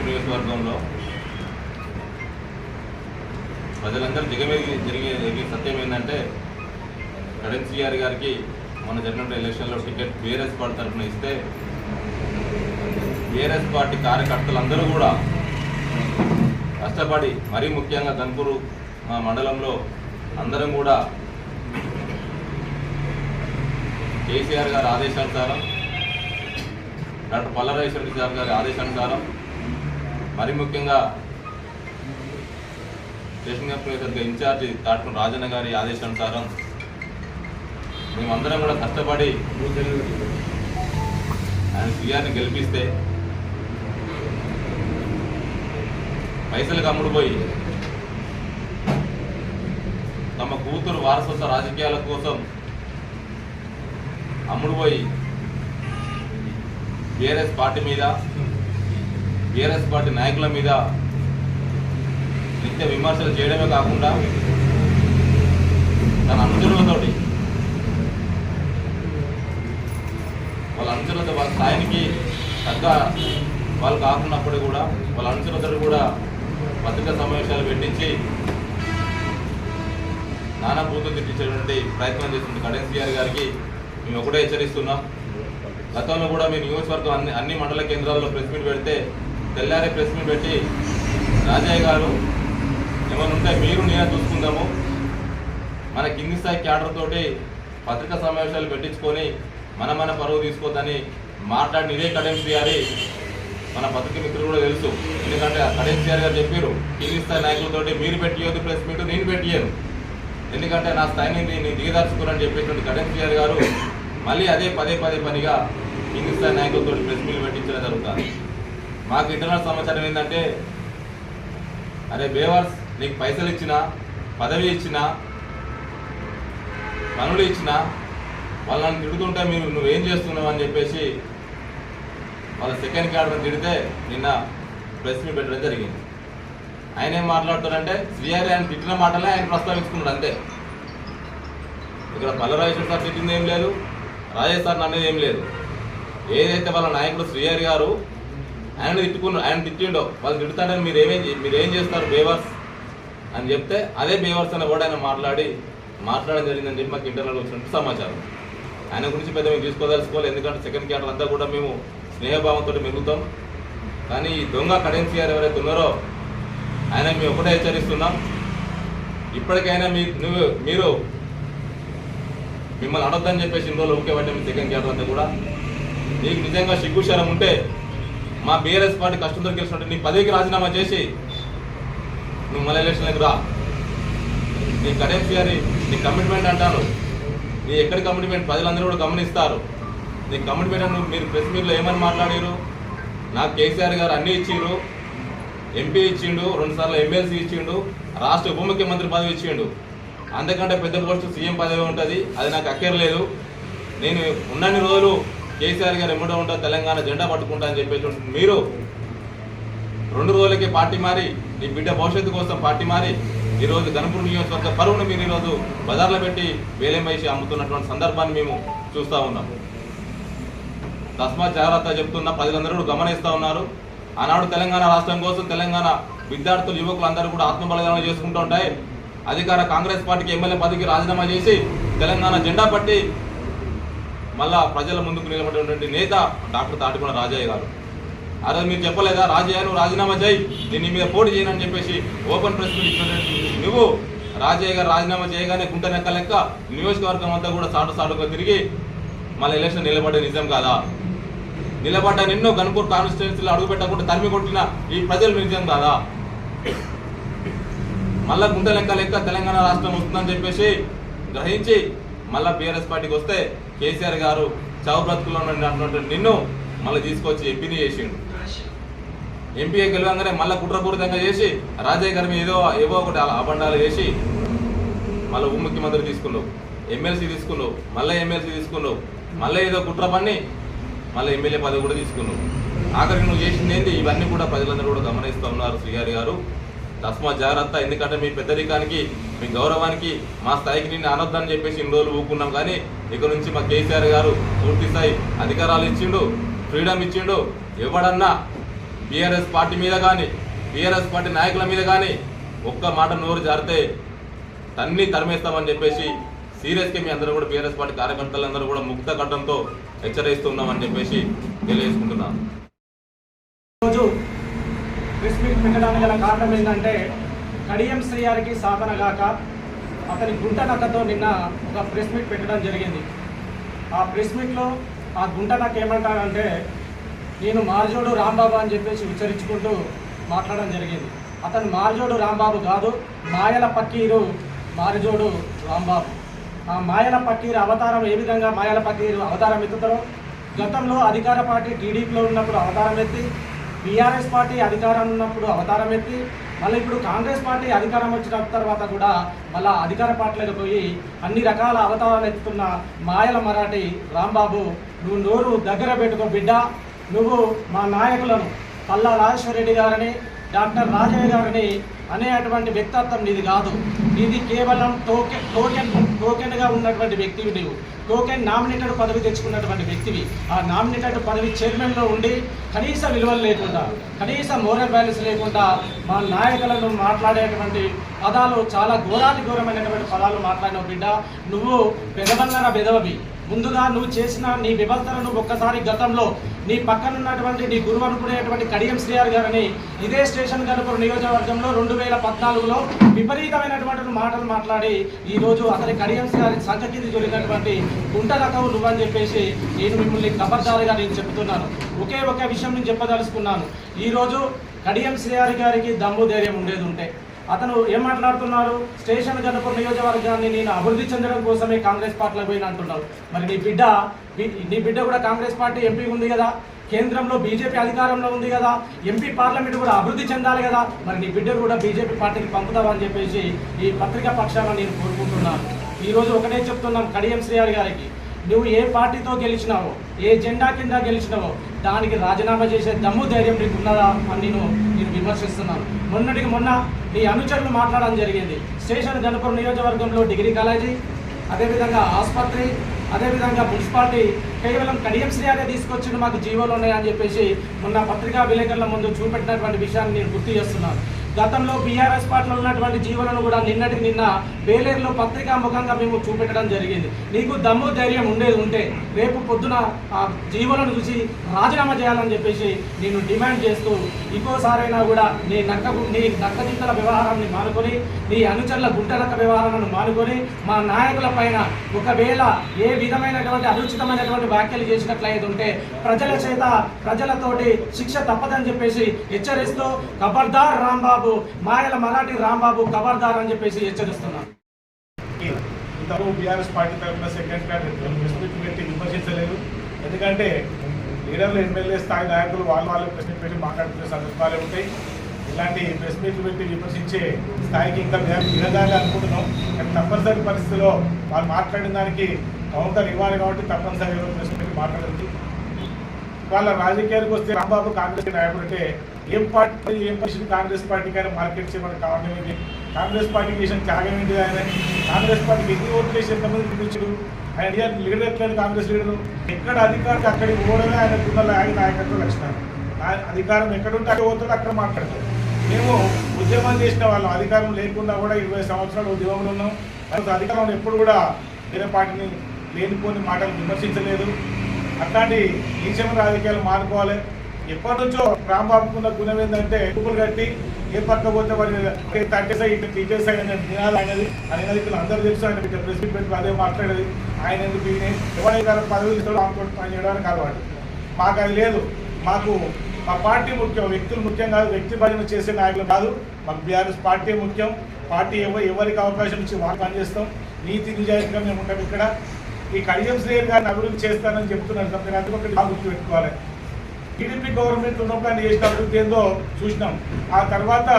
నియోజకవర్గంలో ప్రజలందరూ జరిగే సత్యం ఏంటంటే కడెన్సీఆర్ గారికి మన జరిగిన ఎలక్షన్లో టికెట్ బీఆర్ఎస్ పార్టీ తరఫున ఇస్తే బీఆర్ఎస్ పార్టీ కార్యకర్తలందరూ కూడా కష్టపడి మరీ ముఖ్యంగా గన్పూరు మా మండలంలో అందరం కూడా కేసీఆర్ గారి ఆదేశానుసారం డాక్టర్ పల్లరాజేశ్వర సార్ గారి ఆదేశానుసారం మరి ముఖ్యంగా స్టేషన్ నియోజకవర్గ ఇన్ఛార్జి తాట్మూరి రాజన్న గారి ఆదేశానుసారం మేమందరం కూడా కష్టపడి ఆయన సీఆర్ని గెలిపిస్తే పైసలకు అమ్ముడుపోయి తమ కూతురు వారసత్వ రాజకీయాల కోసం అమ్ముడుపోయి బీఆర్ఎస్ పార్టీ మీద బీఆర్ఎస్ పార్టీ నాయకుల మీద నిత్య విమర్శలు చేయడమే కాకుండా తన అనుచరులతోటి వాళ్ళ అనుచరులతో వాళ్ళ స్థాయికి తగ్గ వాళ్ళు కాకున్నప్పుడు కూడా వాళ్ళ అనుచరులతో కూడా పత్రికా సమావేశాలు పెట్టించి నానా బూతులు తిట్టించేటువంటి ప్రయత్నం చేస్తుంది కడెన్సీఆర్ గారికి మేము ఒకటే హెచ్చరిస్తున్నాం. గతంలో కూడా మీ నియోజకవర్గం అన్ని మండల కేంద్రాల్లో ప్రెస్ మీట్ పెడితే తెల్లారే ప్రెస్ మీట్ పెట్టి రాజయ్య గారు ఏమైనా ఉంటే మీరు నేనే చూసుకుందాము, మన కింది స్థాయి క్యాడర్ తోటి పత్రికా సమావేశాలు పెట్టించుకొని మన పరువు తీసుకోవద్దని మాట్లాడిన ఇదే కడెన్సీఆర్ మన పత్రిక మిత్రులు కూడా తెలుసు. ఎందుకంటే కడెన్సీఆర్ గారు చెప్పారు కింది స్థాయి నాయకులతోటి మీరు పెట్టియొద్దు ప్రెస్ మీట్, నేను పెట్టియను, ఎందుకంటే నా స్థాయిని నేను దిగదార్చుకోరని చెప్పేటువంటి కడెన్సీఆర్ గారు మళ్ళీ అదే పదే పనిగా కింది స్థాయి నాయకులతో ప్రెస్ మీట్లు పెట్టించడం జరుగుతుంది. మాకు ఇంటర్నల్ సమాచారం ఏంటంటే అరే బేవర్స్ నీకు పైసలు ఇచ్చినా పదవి ఇచ్చినా పనులు ఇచ్చినా వాళ్ళని తిడుతుంటే నువ్వేం చేస్తున్నావు అని చెప్పేసి వాళ్ళ సెకండ్ క్యాడర్ తిడితే నిన్న ప్రెస్ మీట్ పెట్టడం జరిగింది. ఆయన ఏం మాట్లాడుతారంటే శ్రీహరి ఆయన తిట్టిన మాటలే ఆయన ప్రస్తావించుకున్నాడు అంతే. ఇక్కడ పల్లరాజేశ్వర సార్ తిట్టింది ఏం లేదు, రాజేష్ సార్ అనేది ఏం లేదు. ఏదైతే వాళ్ళ నాయకుడు శ్రీహరి గారు ఆయన తిట్టిండో వాళ్ళు తిడుతాడని మీరేం చేస్తారు బేవర్స్ అని చెప్తే అదే బేవర్స్ అనే కూడా ఆయన మాట్లాడడం జరిగిందని చెప్పి మాకు ఇంటర్నల్ వచ్చినట్టు సమాచారం. ఆయన గురించి పెద్ద మేము తీసుకోదలుచుకోవాలి, ఎందుకంటే సెకండ్ క్యాడర్ అంతా కూడా మేము స్నేహభావంతో మెరుగుతాం. కానీ ఈ దొంగ కడెన్సీఆర్ ఎవరైతే ఉన్నారో ఆయన మేము ఒకటే హెచ్చరిస్తున్నాం, ఇప్పటికైనా మీరు మిమ్మల్ని అడొద్దని చెప్పేసి ఇన్ని రోజులు ఒకే పట్టే సెకండ్ క్యాడర్ అంతా కూడా నీకు నిజంగా సిగ్గుశారం ఉంటే మా బీఆర్ఎస్ పార్టీ కష్టంతో గెలిచినట్టు నీ పదవికి రాజీనామా చేసి నువ్వు మళ్ళీ ఎలక్షన్లకు రా. నీ కడెన్సీఆర్ నీ కమిట్మెంట్ అంటాను, నీ ఎక్కడి కమిట్మెంట్ ప్రజలందరూ కూడా గమనిస్తారు. నీ కమిట్మెంట్ అని మీరు ప్రెస్ మీట్లో ఏమని మాట్లాడారు? నాకు కేసీఆర్ గారు అన్నీ ఇచ్చిండు, ఎంపీ ఇచ్చిండు, 2 సార్లు ఎమ్మెల్సీ ఇచ్చిండు, రాష్ట్ర ఉప ముఖ్యమంత్రి పదవి ఇచ్చిండు, అంతకంటే పెద్ద పోస్టు సీఎం పదవి ఉంటుంది, అది నాకు అక్కర్లేదు. నేను ఉన్నన్ని రోజులు కేసీఆర్ గారు ఎమ్మడో ఉంటా తెలంగాణ జెండా పట్టుకుంటా అని చెప్పేసి మీరు 2 రోజులకే పార్టీ మారి నీ బిడ్డ భవిష్యత్తు కోసం పార్టీ మారి ఈరోజు గన్పూర్ నియోజకవర్గ పరువును మీరు ఈరోజు బజార్లో పెట్టి వేలం వేసి అమ్ముతున్నటువంటి సందర్భాన్ని మేము చూస్తూ ఉన్నాం. తస్మాత్ జాగ్రత్త చెప్తున్నా, ప్రజలందరూ గమనిస్తూ ఉన్నారు. ఆనాడు తెలంగాణ రాష్ట్రం కోసం తెలంగాణ విద్యార్థులు యువకులు అందరూ కూడా ఆత్మబలిదానం చేసుకుంటూ ఉంటాయి. అధికార కాంగ్రెస్ పార్టీకి ఎమ్మెల్యే పదవికి రాజీనామా చేసి తెలంగాణ జెండా పట్టి మళ్ళా ప్రజల ముందుకు నిలబడినటువంటి నేత డాక్టర్ తాటికొండ రాజయ్య గారు. ఆ రోజు మీరు చెప్పలేదా రాజయ్య నువ్వు రాజీనామా చేయి, నేను నీ మీద పోటీ చేయనని చెప్పేసి ఓపెన్ ప్రెస్ మీట్ ఇచ్చినటువంటి నువ్వు రాజయ్య గారు రాజీనామా చేయగానే గుంట నెక్క లెక్క నియోజకవర్గం అంతా కూడా సాటుగా తిరిగి మళ్ళీ ఎలక్షన్ నిలబడే నిజం కాదా? నిలబడ్డ నిన్ను గన్పూర్ కాన్స్టిట్యున్సీలో అడుగు పెట్టకుండా తరిమి కొట్టిన ఈ ప్రజలు నిజం కాదా? మళ్ళా గుంట లెక్క తెలంగాణ రాష్ట్రం వస్తుందని చెప్పేసి గ్రహించి మళ్ళా బీఆర్ఎస్ పార్టీకి వస్తే కేసీఆర్ గారు చావు బ్రతుకుల్లో ఉన్నటువంటి నిన్ను మళ్ళీ తీసుకొచ్చి ఎంపీని చేసిండు. ఎంపీఏ గెలవంగానే మళ్ళీ కుట్రపూరితంగా చేసి రాజయ్య గారి మీద ఏవో ఒకటి అబండాలు చేసి మళ్ళీ ఉప ముఖ్యమంత్రి తీసుకున్నావు, ఎమ్మెల్సీ తీసుకున్నావు, మళ్ళీ ఎమ్మెల్సీ తీసుకున్నావు, మళ్ళీ ఏదో కుట్ర పన్ని మళ్ళీ ఎమ్మెల్యే పదవి కూడా తీసుకున్నావు. ఆఖరికి నువ్వు చేసింది ఏంటి? ఇవన్నీ కూడా ప్రజలందరూ కూడా గమనిస్తూ ఉన్నారు శ్రీహరి గారు. తస్మాత్ జాగ్రత్త, ఎందుకంటే మీ పెద్దరికానికి మీ గౌరవానికి మా స్థాయికి నిన్ను అనొద్దని చెప్పేసి ఇన్ని రోజులు ఊపుకున్నాం. కానీ ఇక నుంచి మా కేసీఆర్ గారు పూర్తి స్థాయి అధికారాలు ఇచ్చిండు, ఫ్రీడమ్ ఇచ్చిండు. ఎవడన్నా బీఆర్ఎస్ పార్టీ మీద కానీ బీఆర్ఎస్ పార్టీ నాయకుల మీద కానీ ఒక్క మాట నోరు జారితే తన్ని తరిమేస్తామని చెప్పేసి సీరియస్గా మీ అందరూ కూడా బీఆర్ఎస్ పార్టీ కార్యకర్తలందరూ కూడా ముక్త కట్టంతో హెచ్చరిస్తున్నామని చెప్పేసి తెలియజేసుకుంటున్నాను. రోజు ప్రెస్ మీట్ పెట్టడానికి గల కారణం ఏంటంటే కడియం శ్రీయారికి సాధన గాక అతని గుంట నక్కతో నిన్న ఒక ప్రెస్ మీట్ పెట్టడం జరిగింది. ఆ ప్రెస్ మీట్లో ఆ గుంట నక్క ఏమంటాడంటే నేను మార్జోడు రాంబాబు అని చెప్పేసి ఉచ్చరించుకుంటూ మాట్లాడడం జరిగింది. అతను మార్జోడు రాంబాబు కాదు, మాయల పక్కీరు మార్జోడు రాంబాబు. ఆ మాయల పక్కీరు అవతారం ఏ విధంగా మాయల పక్కీరు అవతారం ఎత్తుతారో గతంలో అధికార పార్టీ టీడీపీలో ఉన్నప్పుడు అవతారం ఎత్తి, బీఆర్ఎస్ పార్టీ అధికారం ఉన్నప్పుడు అవతారం ఎత్తి, మళ్ళీ ఇప్పుడు కాంగ్రెస్ పార్టీ అధికారం వచ్చిన తర్వాత కూడా మళ్ళీ అధికార పార్టీలకు పోయి అన్ని రకాల అవతారాలు ఎత్తుతున్న మాయల మరాఠీ రాంబాబు, నువ్వు నోరు దగ్గర పెట్టుకో బిడ్డ. నువ్వు మా నాయకులను పల్లా రాజేశ్వర రెడ్డి గారిని, డాక్టర్ రాజయ్య గారిని అనేటువంటి వ్యక్తిత్వం నీది కాదు. ఇది కేవలం టోకెన్గా ఉన్నటువంటి వ్యక్తివి. నీవు టోకెన్ నామినేటెడ్ పదవి తెచ్చుకున్నటువంటి వ్యక్తివి. ఆ నామినేటెడ్ పదవి చైర్మన్లో ఉండి కనీస విలువలు లేకుండా, కనీస మోరల్ వాల్యూస్ లేకుండా మా నాయకులను మాట్లాడేటువంటి పదాలు చాలా ఘోరమైనటువంటి పదాలు మాట్లాడిన బిడ్డ. నువ్వు బెదవన్నర బెదవవి. ముందుగా నువ్వు చేసిన నీ వ్యవస్థలను ఒక్కసారి గతంలో నీ పక్కనున్నటువంటి నీ గురువు అనుకునేటువంటి కడియం శ్రీయార్ గారిని ఇదే స్టేషన్ గణపూర్ నియోజకవర్గంలో 2014లో విపరీతమైనటువంటి మాటలు మాట్లాడి ఈరోజు అతని కడియం శ్రీయారి సంఖ్యకి జరిగినటువంటి గుంట రకవు నువ్వని చెప్పేసి నేను మిమ్మల్ని ఖబర్దారుగా నేను చెప్తున్నాను. ఒకే ఒక విషయం నేను చెప్పదలుచుకున్నాను. ఈరోజు కడియం శ్రీయారి గారికి దమ్ము ధైర్యం ఉండేది ఉంటే అతను ఏం మాట్లాడుతున్నారు, స్టేషన్ గణపూర్ నియోజకవర్గాన్ని నేను అభివృద్ధి చెందడం కోసమే కాంగ్రెస్ పార్టీలో పోయిన అంటున్నారు. మరి నీ బిడ్డ కూడా కాంగ్రెస్ పార్టీ ఎంపీ ఉంది కదా, కేంద్రంలో బీజేపీ అధికారంలో ఉంది కదా, ఎంపీ పార్లమెంట్ కూడా అభివృద్ధి చెందాలి కదా, మరి నీ బిడ్డను కూడా బీజేపీ పార్టీకి పంపుతావని చెప్పేసి ఈ పత్రికా పక్షాన నేను కోరుకుంటున్నాను. ఈరోజు ఒకటే చెప్తున్నాను కడియం శ్రీయారి గారికి, నువ్వు ఏ పార్టీతో గెలిచినావో, ఏ జెండా కింద గెలిచినావో దానికి రాజీనామా చేసే దమ్ము ధైర్యం నీకు ఉన్నదా అని నేను విమర్శిస్తున్నాను. మొన్నటికి మొన్న నీ అనుచరులు మాట్లాడడం జరిగింది. స్టేషన్ గణపూర్ నియోజకవర్గంలో డిగ్రీ కాలేజీ, అదేవిధంగా ఆసుపత్రి, అదేవిధంగా మున్సిపాలిటీ కేవలం కడియం శ్రీయారే తీసుకొచ్చి మాకు జీవోలు ఉన్నాయని చెప్పేసి మొన్న పత్రికా విలేకరుల ముందు చూపెట్టినటువంటి విషయాన్ని నేను గుర్తు చేస్తున్నాను. గతంలో బీఆర్ఎస్ పార్టీలో ఉన్నటువంటి జీవోలను కూడా నిన్నటికి నిన్న వేలేరులో పత్రికా ముఖంగా మేము చూపెట్టడం జరిగింది. నీకు దమ్ము ధైర్యం ఉండేది ఉంటే రేపు పొద్దున ఆ జీవోలను చూసి రాజీనామా చేయాలని చెప్పేసి నేను డిమాండ్ చేస్తూ ఇంకోసారైనా కూడా నీ నక్కజింతల వ్యవహారాన్ని మానుకొని, నీ అనుచరుల గుంటనక్క వ్యవహారాలను మానుకొని మా నాయకుల పైన ఒకవేళ ఏ విధమైనటువంటి అనుచితమైనటువంటి వ్యాఖ్యలు చేసినట్లయితే ఉంటే ప్రజలతోటి శిక్ష తప్పదని చెప్పేసి హెచ్చరిస్తూ ఖబర్దార్ రాంబాబు, మాయల మరాఠీ రాంబాబు ఖబర్దార్ అని చెప్పేసి హెచ్చరిస్తున్నాను. బీఆర్ఎస్ పార్టీ తరఫున సెక్రటరీ పెట్టి విమర్శించలేదు. ఎందుకంటే లీడర్లు, ఎమ్మెల్యే స్థాయి నాయకులు వాళ్ళు ప్రెస్ మీట్ పెట్టి మాట్లాడుకునే సందర్భాలే ఉంటాయి. ఇలాంటి ప్రెస్ మీట్లు పెట్టి విమర్శించే స్థాయికి ఇంకా విధంగా అనుకుంటున్నాం. కానీ తప్పనిసరి పరిస్థితిలో వాళ్ళు మాట్లాడిన దానికి కౌంటర్ ఇవ్వాలి కాబట్టి తప్పనిసరి ప్రెస్ మీట్ మాట్లాడుతుంది. వాళ్ళ రాజకీయాలకు వస్తే రాంబాబు కాంగ్రెస్ నాయకుడు అంటే ఏం పరిస్థితి కాంగ్రెస్ పార్టీకి ఆయన మార్కెట్ చేయడానికి కారణం ఏంటి? కాంగ్రెస్ పార్టీకి చేసిన త్యాగం ఏంటి? ఆయన కాంగ్రెస్ పార్టీకి ఎన్ని ఓట్లు వేసి ఎంతమంది చూపించారు? ఆయన లీడర్ ఎట్లేదు కాంగ్రెస్ లీడరు. ఎక్కడ అధికారం అక్కడికి పోవడమే ఆయన గుండెల నాయకత్వ లక్షణాలు. అధికారం ఎక్కడుంటే అక్కడ పోతాడు, అక్కడ మాట్లాడతారు. మేము ఉద్యమం చేసిన వాళ్ళం, అధికారం లేకుండా కూడా 20 సంవత్సరాలు ఉద్యమంలో ఉన్నాం. అధికారంలో ఎప్పుడు కూడా వేరే పార్టీని లేనిపోని మాటలు విమర్శించలేదు. అట్లాంటి నీచమైన రాజకీయాలు మానుకోవాలి. ఎప్పటి నుంచో రాంబాబుకున్న గుణం ఏంటంటే రూపులు కట్టి ఏ పక్క పోతే వారి తట్టేసాయి ఇట్లా టీచర్సాయి నినాలు అయినది అనేది ఇక్కడ అందరూ తెలుసు. ఆయన ఇట్లా ప్రెస్ మీట్ పెట్టి అదే మాట్లాడేది. ఆయన ఎందుకు ఎవరైనా పదవులు ఇస్తాడు ఆమెతో పని చేయడానికి అలవాటు. మాకు అది లేదు. మాకు మా పార్టీ ముఖ్యం, వ్యక్తులు ముఖ్యం కాదు, వ్యక్తి భజన చేసే నాయకులు కాదు. మాకు బీఆర్ఎస్ పార్టీ ముఖ్యం. పార్టీ ఎవరికి అవకాశం ఇచ్చి వాళ్ళు పనిచేస్తాం. నీతి నిజాయితీగా మేము ఉంటాం. ఇక్కడ ఈ కడియం శ్రీయార్ గారిని అభివృద్ధి చేస్తానని చెప్తున్నారు. సంథింగ్ అందుకు ఒకటి గుర్తు పెట్టుకోవాలి. టీడీపీ గవర్నమెంట్ ఉన్నప్పుడు ఆయన చేసిన అభివృద్ధి ఏందో చూసినాం. ఆ తర్వాత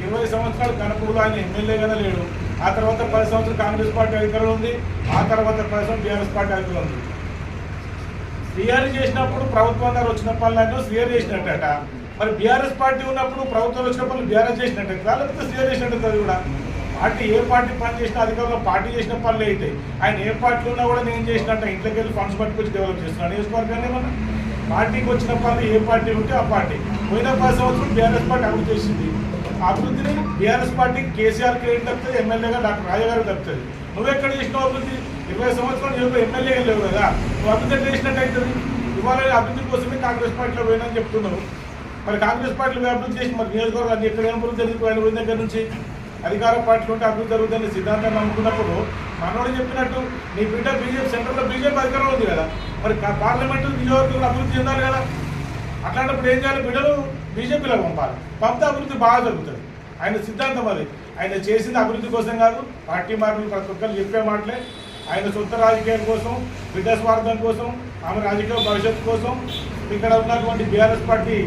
20 సంవత్సరాలు గణపూర్లో ఆయన ఎమ్మెల్యేగానే లేడు. ఆ తర్వాత 10 సంవత్సరాలు కాంగ్రెస్ పార్టీ అధికారంలో ఉంది. ఆ తర్వాత 10 సంవత్సరాలు బీఆర్ఎస్ పార్టీ అధికారంలో ఉంది. శ్రీయారి చేసినప్పుడు ప్రభుత్వం గారు వచ్చిన పనులన్నీ శ్రీయారి చేసినట్టట. మరి బీఆర్ఎస్ పార్టీ ఉన్నప్పుడు ప్రభుత్వం వచ్చినప్పుడు బీఆర్ఎస్ చేసినట్టు లేకపోతే శ్రీయారి చేసినట్టు అది కూడా అంటే ఏ పార్టీ పని చేసినా అధికారంలో పార్టీ చేసిన పనులు అవుతాయి. ఆయన ఏ పార్టీలో ఉన్నా కూడా నేను చేసినట్టు ఇంట్లోకి వెళ్ళి ఫండ్స్ పట్టుకొచ్చి డెవలప్ చేస్తున్నాను నియోజకవర్గాన్ని. ఏమన్నా పార్టీకి వచ్చిన పనులు ఏ పార్టీ ఉంటే ఆ పార్టీ. పోయిన 10 సంవత్సరం బీఆర్ఎస్ పార్టీ అభివృద్ధి చేసింది. అభివృద్ధిని బీఆర్ఎస్ పార్టీకి కేసీఆర్ క్రెడిట్ దక్కుతుంది, ఎమ్మెల్యేగా డాక్టర్ రాజా గారికి దక్కుతుంది. నువ్వెక్కడ చేసినావు అభివృద్ధి? 20 సంవత్సరాలు నువ్వు ఎమ్మెల్యేగా లేవు కదా, నువ్వు అభివృద్ధి ఎట్లా చేసినట్టు అవుతుంది? ఇవాళ అభివృద్ధి కోసమే కాంగ్రెస్ పార్టీలో పోయినని చెప్తున్నావు. మరి కాంగ్రెస్ పార్టీలో అభివృద్ధి చేసి మరి నియోజకవర్గాన్ని ఎక్కడ అభివృద్ధి జరిగింది? ఆయన ఊరి దగ్గర నుంచి అధికార పార్టీలు ఉంటే అభివృద్ధి జరుగుతుందని సిద్ధాంతాన్ని నమ్ముకున్నప్పుడు మనోడు చెప్పినట్టు నీ బిడ్డ బీజేపీ సెంటర్లో బీజేపీ అధికారంలో ఉంది కదా, మరి పార్లమెంటు నియోజకవర్గంలో అభివృద్ధి చెందాలి కదా. అట్లాంటప్పుడు ఏం చేయాలి? బిడ్డలు బీజేపీలో పంపితే అభివృద్ధి బాగా జరుగుతుంది. ఆయన సిద్ధాంతం అది. ఆయన చేసింది అభివృద్ధి కోసం కాదు, పార్టీ మార్పులు ప్రతి ఒక్కరు చెప్పే మాటలే. ఆయన సొంత రాజకీయాల కోసం, బిడ్డ స్వార్థం కోసం, ఆమె రాజకీయ భవిష్యత్తు కోసం ఇక్కడ ఉన్నటువంటి బీఆర్ఎస్ పార్టీ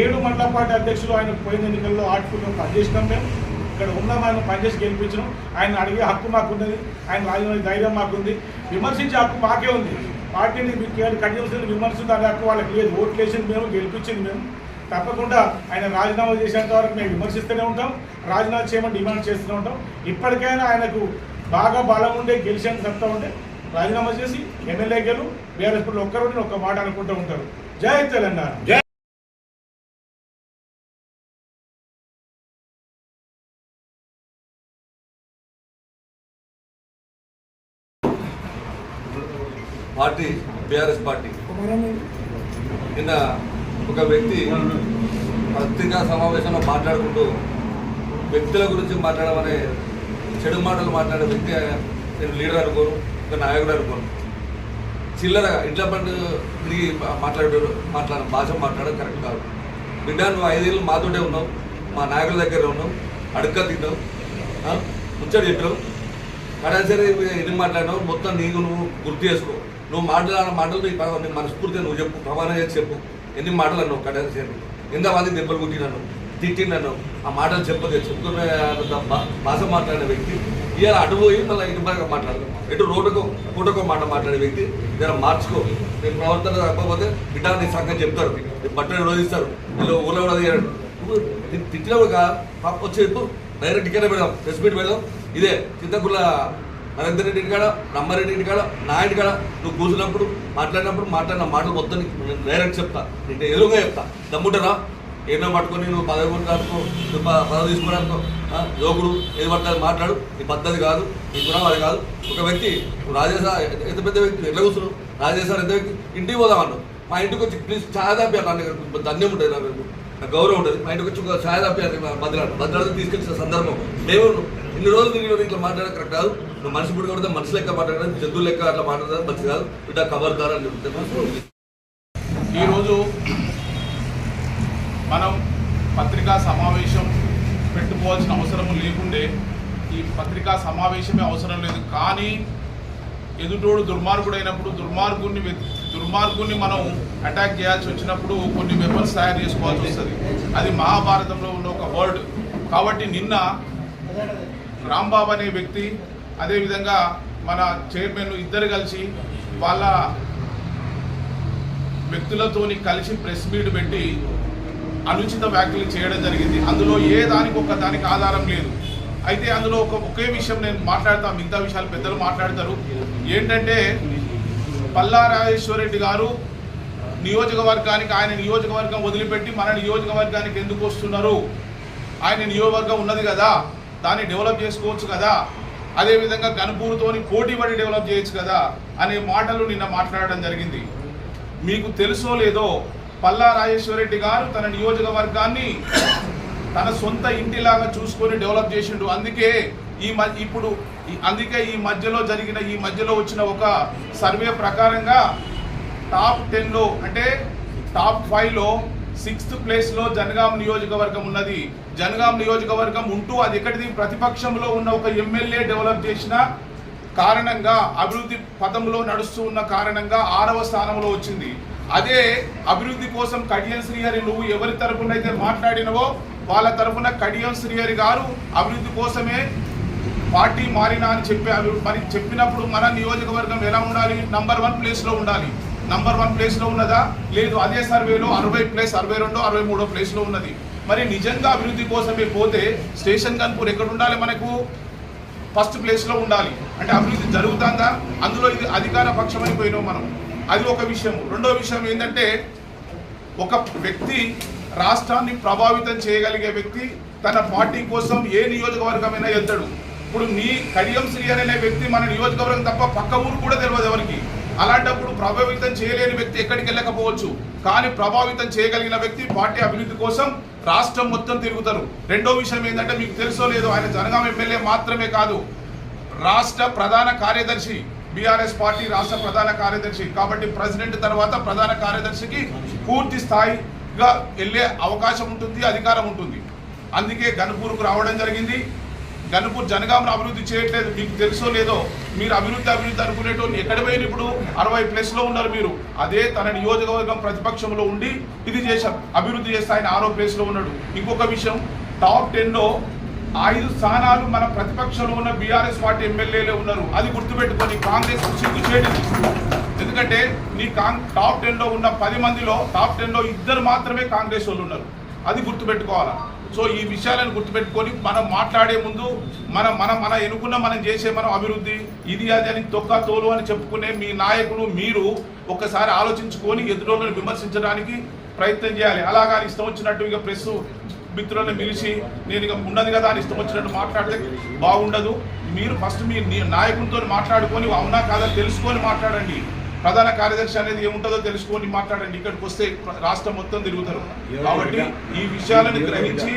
7 మండల పార్టీ అధ్యక్షులు ఆయన పోయిన ఎన్నికల్లో ఆర్టికల్లో పనిచేసినాం. మేము ఇక్కడ ఉన్నాం, ఆయన పనిచేసి గెలిపించడం. ఆయన అడిగే హక్కు మాకున్నది, ఆయన రాజకీయ ధైర్యం మాకుంది, విమర్శించే హక్కు మాకే ఉంది. పార్టీని కన్యవసరం విమర్శించే హక్కు వాళ్ళకి లేదు. ఓట్లు వేసింది మేము, గెలిపించింది మేము. తప్పకుండా ఆయన రాజీనామా చేసేంత వరకు మేము విమర్శిస్తూనే ఉంటాం, రాజీనామా చేయమని డిమాండ్ చేస్తూనే ఉంటాం. ఇప్పటికైనా ఆయనకు బాగా బలం ఉండే గెలిచేంత సత్తా ఉంటే రాజీనామా చేసి ఎమ్మెల్యే గెలు బీఆర్ఎస్ పార్టీలో ఒక్కరోజు ఒక్క మాట అనుకుంటూ ఉంటారు. జై తెలంగాణ. పార్టీ బీఆర్ఎస్ పార్టీ నిన్న ఒక వ్యక్తి పత్రికా సమావేశంలో మాట్లాడుకుంటూ వ్యక్తుల గురించి మాట్లాడడం అనే చెడు మాటలు మాట్లాడే వ్యక్తి నేను లీడర్ అనుకోను, ఒక నాయకుడు అనుకోను. చిల్లరగా ఇంట్లో పండు తిరిగి భాష మాట్లాడడం కరెక్ట్ కాదు. బిడ్డ నువ్వు 5 ఏళ్ళు మాతోటే ఉన్నావు, మా నాయకుల దగ్గర ఉన్నావు, అడుక్క తిన్నావు, ముచ్చట చెప్పినావు, కడాసరి ఎన్ని మాట్లాడినావు మొత్తం నీకు నువ్వు గుర్తు చేసుకో. నువ్వు మాట్లాడిన మాటలు నీ మనస్ఫూర్తిగా నువ్వు చెప్పు, ప్రమాణం చేసి చెప్పు. ఎన్ని మాటలు అన్నావు కడాసరి, ఎంతమంది దెబ్బలు కుట్టినాను, తిట్టినాను, ఆ మాటలు చెప్పుకునే భాష మాట్లాడిన వ్యక్తి ఇవాళ అటుపోయి మళ్ళీ ఇటు బాగా మాట్లాడదు. ఎటు పూటకో మాట మాట్లాడే వ్యక్తి జర మార్చుకో. నేను ప్రవర్తన తప్పకపోతే బిడ్డ నీ సంగతి చెప్తారు, బట్టలు రోజుస్తారు, వీళ్ళు ఊళ్ళో కూడా తీయడు. తిట్టినప్పుడు పాప వచ్చి చెప్పు, డైరెక్ట్ టికెట్ పెడదాం, ప్రెస్ మీట్ పెడదాం. ఇదే చింతకుల నరేందర్ రెడ్డి ఇంటికాడ, నమ్మారెడ్డి ఇంటికాడ, నా ఇంటికాడ నువ్వు కూర్చున్నప్పుడు మాట్లాడిన మాటలు మొత్తం డైరెక్ట్ చెప్తా, నీకు ఎదురుగా చెప్తా. దమ్ముంటారా ఏదో పట్టుకొని నువ్వు పదవి కొనుక్కో, నువ్వు పదవి తీసుకోవడానికి యువకుడు ఏది పడుతుంది మాట్లాడు. నీ పద్ధతి కాదు, నీ గుణం అది కాదు. ఒక వ్యక్తి నువ్వు రాజేశా ఎంత పెద్ద వ్యక్తి ఎట్లా కూర్చున్నావు, రాజేశారు ఎంత వ్యక్తి, ఇంటికి పోదామన్నావు. మా ఇంటికి వచ్చి ప్లీజ్ ఛాయ్ దాపియాలి, నాకు ధన్యం ఉంటుంది, నాకు గౌరవం ఉంటుంది. మా ఇంటికి వచ్చి ఒక ఛాయ్ దాపియాలి, భద్రాడు తీసుకొచ్చిన సందర్భం మేము ఇన్ని రోజులు నేను ఇట్లా మాట్లాడడం కరెక్ట్ కాదు. నువ్వు మనిషి పుట్టి కొడితే మనిషి లెక్క మాట్లాడడం, జంతువులు లెక్క అట్లా మాట్లాడడం మంచి కాదు. ఇట్లా కబర్దారు అని చెప్తే ఈరోజు మనం పత్రికా సమావేశం పెట్టుకోవాల్సిన అవసరం లేకుండే, ఈ పత్రికా సమావేశమే అవసరం లేదు. కానీ ఎదుటోడు దుర్మార్గుడైనప్పుడు దుర్మార్గుని మనం అటాక్ చేయాల్సి వచ్చినప్పుడు కొన్ని వెపన్స్ తయారు చేసుకోవాల్సి వస్తుంది. అది మహాభారతంలో ఉన్న ఒక వర్డ్. కాబట్టి నిన్న రాంబాబు అనే వ్యక్తి, అదేవిధంగా మన చైర్మన్ ఇద్దరు కలిసి వాళ్ళ వ్యక్తులతోని కలిసి ప్రెస్ మీట్ పెట్టి అనుచిత వ్యాఖ్యలు చేయడం జరిగింది. అందులో ఏ దానికి ఆధారం లేదు. అయితే అందులో ఒకే విషయం నేను మాట్లాడతాను, మిగతా విషయాలు పెద్దలు మాట్లాడతారు. ఏంటంటే పల్లా రాజేశ్వరరెడ్డి గారు నియోజకవర్గానికి, ఆయన నియోజకవర్గం వదిలిపెట్టి మన నియోజకవర్గానికి ఎందుకు వస్తున్నారు? ఆయన నియోజకవర్గం ఉన్నది కదా, దాన్ని డెవలప్ చేసుకోవచ్చు కదా, అదేవిధంగా గణపూర్తోని పోటీ పడి డెవలప్ చేయొచ్చు కదా అనే మాటలు నిన్న మాట్లాడడం జరిగింది. మీకు తెలుసో లేదో, పల్లా రాజేశ్వరరెడ్డి గారు తన నియోజకవర్గాన్ని తన సొంత ఇంటిలాగా చూసుకొని డెవలప్ చేసిండు. అందుకే ఈ మధ్యలో వచ్చిన ఒక సర్వే ప్రకారంగా టాప్ 10లో అంటే టాప్ 5లో 6th ప్లేస్లో జనగాం నియోజకవర్గం ఉన్నది. జనగాం నియోజకవర్గం ఉంటూ అది ఎక్కడిది ప్రతిపక్షంలో ఉన్న ఒక ఎమ్మెల్యే డెవలప్ చేసిన కారణంగా, అభివృద్ధి పథంలో నడుస్తూ ఉన్న కారణంగా 6వ స్థానంలో వచ్చింది. అదే అభివృద్ధి కోసం కడియం శ్రీహరి నువ్వు ఎవరి తరపునైతే మాట్లాడినవో వాళ్ళ తరపున కడియం శ్రీహరి గారు అభివృద్ధి కోసమే పార్టీ మారినా అని చెప్పినప్పుడు మన నియోజకవర్గం ఎలా ఉండాలి? నంబర్ 1 ప్లేస్లో ఉండాలి. నంబర్ 1 ప్లేస్లో ఉన్నదా? లేదు. అదే సర్వేలో 60 ప్లేస్, 62, 63 ప్లేస్లో ఉన్నది. మరి నిజంగా అభివృద్ధి కోసమే పోతే స్టేషన్ గన్పూర్ ఎక్కడ ఉండాలి? మనకు ఫస్ట్ ప్లేస్లో ఉండాలి. అంటే అభివృద్ధి జరుగుతుందా? అందులో ఇది అధికార పక్షమైపోయినాం మనం. అది ఒక విషయం. రెండో విషయం ఏంటంటే, ఒక వ్యక్తి రాష్ట్రాన్ని ప్రభావితం చేయగలిగే వ్యక్తి తన పార్టీ కోసం ఏ నియోజకవర్గమైనా వెళ్తాడు. ఇప్పుడు కడియం శ్రీహరి అనే వ్యక్తి మన నియోజకవర్గం తప్ప పక్క ఊరు కూడా తెలియదు ఎవరికి. అలాంటప్పుడు ప్రభావితం చేయలేని వ్యక్తి ఎక్కడికి వెళ్ళకపోవచ్చు, కానీ ప్రభావితం చేయగలిగిన వ్యక్తి పార్టీ అభివృద్ధి కోసం రాష్ట్రం మొత్తం తిరుగుతారు. రెండో విషయం ఏంటంటే, మీకు తెలుసో లేదో, ఆయన జనగాం ఎమ్మెల్యే మాత్రమే కాదు, రాష్ట్ర ప్రధాన కార్యదర్శి, బీఆర్ఎస్ పార్టీ రాష్ట్ర ప్రధాన కార్యదర్శి. కాబట్టి ప్రెసిడెంట్ తర్వాత ప్రధాన కార్యదర్శికి పూర్తి స్థాయిగా వెళ్ళే అవకాశం ఉంటుంది, అధికారం ఉంటుంది. అందుకే గన్పూర్కు రావడం జరిగింది. గన్పూర్ జనగాంను అభివృద్ధి చేయట్లేదు, మీకు తెలుసో లేదో. మీరు అభివృద్ధి అనుకునేటోళ్ళు ఎక్కడ పోయిన ఇప్పుడు 60+ ఉన్నారు మీరు. అదే తన నియోజకవర్గం ప్రతిపక్షంలో ఉండి ఇది చేశాం, అభివృద్ధి చేస్తే ఆయన 6 ఉన్నాడు. ఇంకొక విషయం, టాప్ 10లో 5 స్థానాలు మన ప్రతిపక్షంలో ఉన్న బీఆర్ఎస్ పార్టీ ఎమ్మెల్యేలే ఉన్నారు. అది గుర్తుపెట్టుకొని కాంగ్రెస్ సిగ్గు చేయలేదు. ఎందుకంటే టాప్ 10లో ఉన్న 10 మందిలో టాప్ 10లో 2 మాత్రమే కాంగ్రెస్ వాళ్ళు ఉన్నారు. అది గుర్తుపెట్టుకోవాలా. సో ఈ విషయాలను గుర్తుపెట్టుకొని మనం మాట్లాడే ముందు మన ఎన్నుకున్న మనం చేసే అభివృద్ధి ఇది అది అని తొక్క తోలు అని చెప్పుకునే మీ నాయకులు మీరు ఒక్కసారి ఆలోచించుకొని ఎదురోళ్ళని విమర్శించడానికి ప్రయత్నం చేయాలి. అలాగా ఇష్టం వచ్చినట్టు ఇక ప్రెస్ మిత్రులను పిలిచి నేను ఇక ఉండదు కదా అని ఇష్టం వచ్చినట్టు మాట్లాడితే బాగుండదు. మీరు ఫస్ట్ మీ నాయకులతో మాట్లాడుకొని అవునా కాదా తెలుసుకొని మాట్లాడండి. ప్రధాన కార్యదర్శి అనేది ఏముంటుందో తెలుసుకొని మాట్లాడండి. ఇక్కడికి వస్తే రాష్ట్రం మొత్తం తిరుగుతారు. కాబట్టి ఈ విషయాలను గ్రహించి